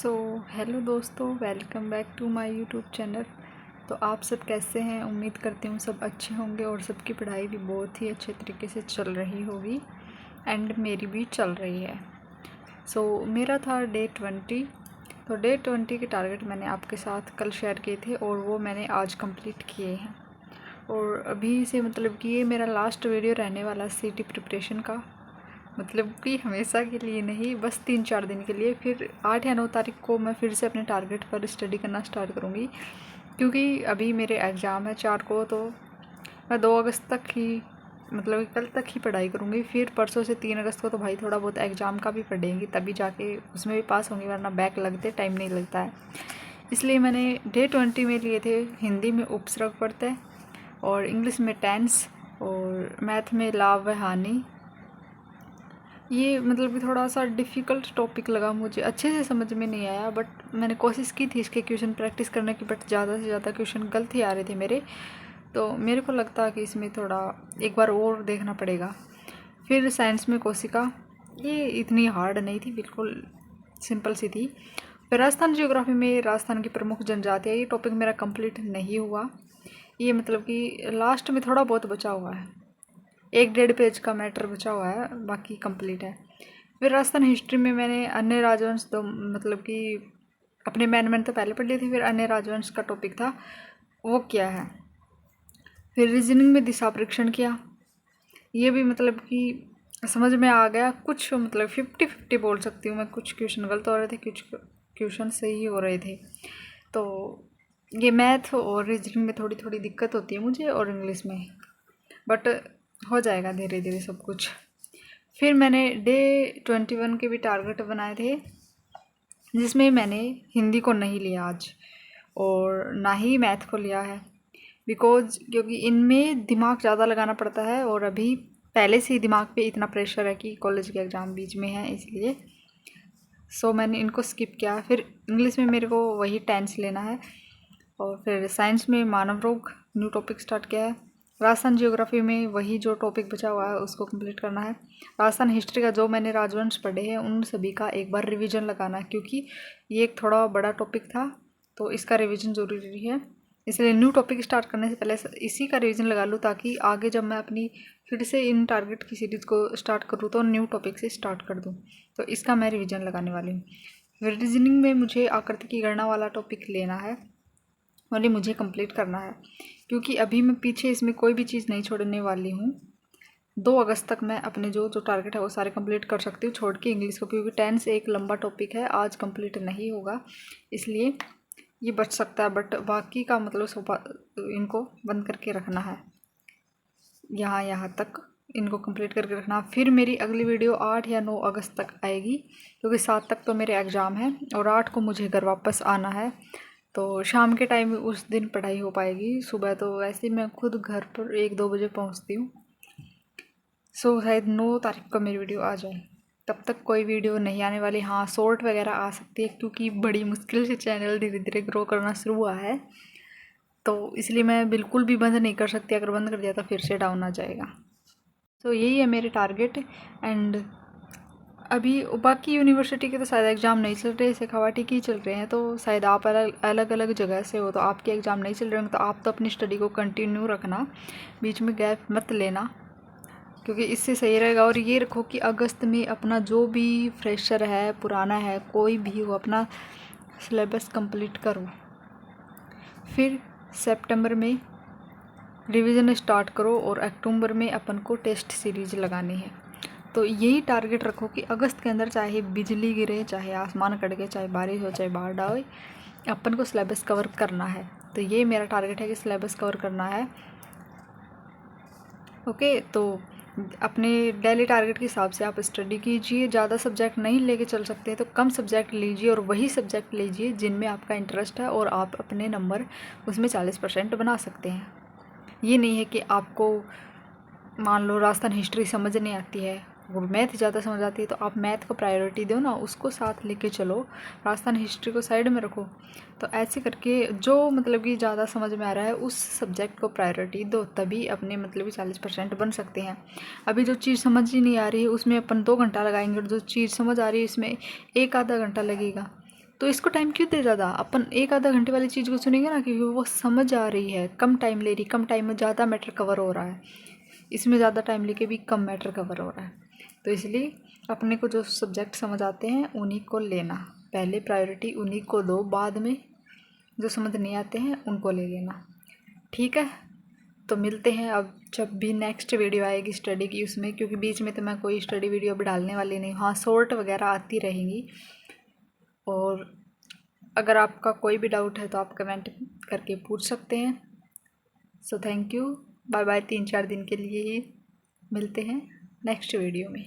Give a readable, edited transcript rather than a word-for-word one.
Hello दोस्तों, welcome back to my YouTube channel. तो आप सब कैसे हैं? उम्मीद करती हूँ सब अच्छे होंगे और सबकी पढ़ाई भी बहुत ही अच्छे तरीके से चल रही होगी एंड मेरी भी चल रही है। मेरा था डे 20। तो डे 20 के टारगेट मैंने आपके साथ कल शेयर किए थे और वो मैंने आज कंप्लीट किए हैं। और अभी से मतलब कि ये मेरा लास्ट वीडियो रहने वाला सीटी प्रिपरेशन का, मतलब कि हमेशा के लिए नहीं, बस 3-4 दिन के लिए। फिर 8 या 9 तारीख को मैं फिर से अपने टारगेट पर स्टडी करना स्टार्ट करूँगी, क्योंकि अभी मेरे एग्ज़ाम है 4 को। तो मैं 2 अगस्त तक ही, मतलब कल तक ही पढ़ाई करूँगी। फिर परसों से 3 अगस्त को तो भाई थोड़ा बहुत एग्ज़ाम का भी पढ़ेंगी, तभी जाके उसमें भी पास होंगी, वरना बैक लगते टाइम नहीं लगता है। इसलिए मैंने डे 20 में लिए थे हिंदी में उपसर्ग प्रत्यय और इंग्लिश में टेंस और मैथ में लाभ व हानि। ये मतलब कि थोड़ा सा डिफ़िकल्ट टॉपिक लगा मुझे, अच्छे से समझ में नहीं आया, बट मैंने कोशिश की थी इसके क्वेश्चन प्रैक्टिस करने की, बट ज़्यादा से ज़्यादा क्वेश्चन गलत ही आ रहे थे मेरे। तो मेरे को लगता है कि इसमें थोड़ा एक बार और देखना पड़ेगा। फिर साइंस में कोशिका, ये इतनी हार्ड नहीं थी, बिल्कुल सिंपल सी थी। फिर राजस्थान जियोग्राफी में राजस्थान की प्रमुख जनजातियाँ, ये टॉपिक मेरा कंप्लीट नहीं हुआ। ये मतलब कि लास्ट में थोड़ा बहुत बचा हुआ है, 1-1.5 पेज का मैटर बचा हुआ है, बाकी कंप्लीट है। फिर राजस्थान हिस्ट्री में मैंने अन्य राजवंश, तो मतलब कि अपने मैंने तो पहले पढ़ ली थी, फिर अन्य राजवंश का टॉपिक था वो क्या है। फिर रीजनिंग में दिशा परीक्षण किया, ये भी मतलब कि समझ में आ गया कुछ, मतलब 50-50 बोल सकती हूँ मैं। कुछ क्वेश्चन गलत हो रहे थे, कुछ क्वेश्चन सही हो रहे थे। तो ये मैथ और रीजनिंग में थोड़ी थोड़ी दिक्कत होती है मुझे, और इंग्लिश में, बट हो जाएगा धीरे धीरे सब कुछ। फिर मैंने डे 21 के भी टारगेट बनाए थे, जिसमें मैंने हिंदी को नहीं लिया आज और ना ही मैथ को लिया है, क्योंकि इनमें दिमाग ज़्यादा लगाना पड़ता है और अभी पहले से ही दिमाग पे इतना प्रेशर है कि कॉलेज के एग्ज़ाम बीच में है, इसलिए मैंने इनको स्किप किया। फिर इंग्लिश में मेरे को वही टेंस लेना है, और फिर साइंस में मानव रोग न्यू टॉपिक स्टार्ट किया है। राजस्थान जियोग्राफी में वही जो टॉपिक बचा हुआ है उसको कंप्लीट करना है। राजस्थान हिस्ट्री का जो मैंने राजवंश पढ़े हैं उन सभी का एक बार रिवीजन लगाना है, क्योंकि ये एक थोड़ा बड़ा टॉपिक था तो इसका रिवीजन ज़रूरी है। इसलिए न्यू टॉपिक स्टार्ट करने से पहले इसी का रिवीजन लगा लूँ, ताकि आगे जब मैं अपनी फिर से इन टारगेट की सीरीज़ को स्टार्ट करूँ तो न्यू टॉपिक से स्टार्ट कर दूँ। तो इसका मैं रिवीजन लगाने वाली हूँ। फिर रीजनिंग में मुझे आकृति की गणना वाला टॉपिक लेना है और ये मुझे कंप्लीट करना है, क्योंकि अभी मैं पीछे इसमें कोई भी चीज़ नहीं छोड़ने वाली हूँ। 2 अगस्त तक मैं अपने जो जो टारगेट है वो सारे कंप्लीट कर सकती हूँ, छोड़ के इंग्लिश को, क्योंकि टेंस एक लंबा टॉपिक है, आज कंप्लीट नहीं होगा, इसलिए ये बच सकता है। बट बाकी का मतलब इनको बंद करके रखना है, यहाँ तक इनको कंप्लीट करके रखना। फिर मेरी अगली वीडियो 8 या 9 अगस्त तक आएगी, क्योंकि 7 तक तो मेरे एग्ज़ाम है और 8 को मुझे घर वापस आना है। तो शाम के टाइम उस दिन पढ़ाई हो पाएगी, सुबह तो वैसे ही मैं खुद घर पर 1-2 बजे पहुंचती हूँ। शायद 9 तारीख को मेरी वीडियो आ जाए, तब तक कोई वीडियो नहीं आने वाली। हाँ, शॉर्ट वगैरह आ सकती है, क्योंकि बड़ी मुश्किल से चैनल धीरे धीरे ग्रो करना शुरू हुआ है, तो इसलिए मैं बिल्कुल भी बंद नहीं कर सकती। अगर बंद कर दिया तो फिर से डाउन आ जाएगा। यही है मेरे टारगेट। एंड अभी बाकी यूनिवर्सिटी के तो शायद एग्ज़ाम नहीं चल रहे, शेखावाटी की चल रहे हैं, तो शायद आप अलग अलग जगह से हो तो आपके एग्ज़ाम नहीं चल रहे होंगे, तो आप तो अपनी स्टडी को कंटिन्यू रखना, बीच में गैप मत लेना, क्योंकि इससे सही रहेगा। और ये रखो कि अगस्त में अपना जो भी फ्रेशर है, पुराना है, कोई भी हो, अपना सिलेबस कंप्लीट करो। फिर सितंबर में रिवीजन स्टार्ट करो और अक्टूबर में अपन को टेस्ट सीरीज लगानी है। तो यही टारगेट रखो कि अगस्त के अंदर चाहे बिजली गिरे, चाहे आसमान कड़के, चाहे बारिश हो, चाहे बाढ़ आए, अपन को सिलेबस कवर करना है। तो ये मेरा टारगेट है कि सिलेबस कवर करना है। ओके, तो अपने डेली टारगेट के हिसाब से आप स्टडी कीजिए। ज़्यादा सब्जेक्ट नहीं लेके चल सकते तो कम सब्जेक्ट लीजिए, और वही सब्जेक्ट लीजिए जिनमें आपका इंटरेस्ट है, और आप अपने नंबर उसमें 40% बना सकते हैं। ये नहीं है कि आपको मान लो राजस्थान हिस्ट्री समझ नहीं आती है और मैथ ज़्यादा समझ आती है, तो आप मैथ को प्रायोरिटी दो ना, उसको साथ लेके चलो, राजस्थान हिस्ट्री को साइड में रखो। तो ऐसे करके जो मतलब कि ज़्यादा समझ में आ रहा है उस सब्जेक्ट को प्रायोरिटी दो, तभी अपने मतलब कि 40% बन सकते हैं। अभी जो चीज़ समझ ही नहीं आ रही है उसमें अपन 2 घंटा लगाएंगे, और जो चीज़ समझ आ रही है इसमें 1 आधा घंटा लगेगा, तो इसको टाइम क्यों दे ज़्यादा, अपन एक आधा घंटे वाली चीज़ को सुनेंगे ना, क्योंकि वो समझ आ रही है, कम टाइम ले रही, कम टाइम में ज़्यादा मैटर कवर हो रहा है। इसमें ज़्यादा टाइम लेके भी कम मैटर कवर हो रहा है। तो इसलिए अपने को जो सब्जेक्ट समझ आते हैं उन्हीं को लेना, पहले प्रायोरिटी उन्हीं को दो, बाद में जो समझ नहीं आते हैं उनको ले लेना। ठीक है, तो मिलते हैं अब जब भी नेक्स्ट वीडियो आएगी स्टडी की उसमें, क्योंकि बीच में तो मैं कोई स्टडी वीडियो अब डालने वाली नहीं। हाँ, शॉर्ट वगैरह आती रहेंगी। और अगर आपका कोई भी डाउट है तो आप कमेंट करके पूछ सकते हैं। So thank you, bye bye. 3-4 दिन के लिए ही मिलते हैं नेक्स्ट वीडियो में।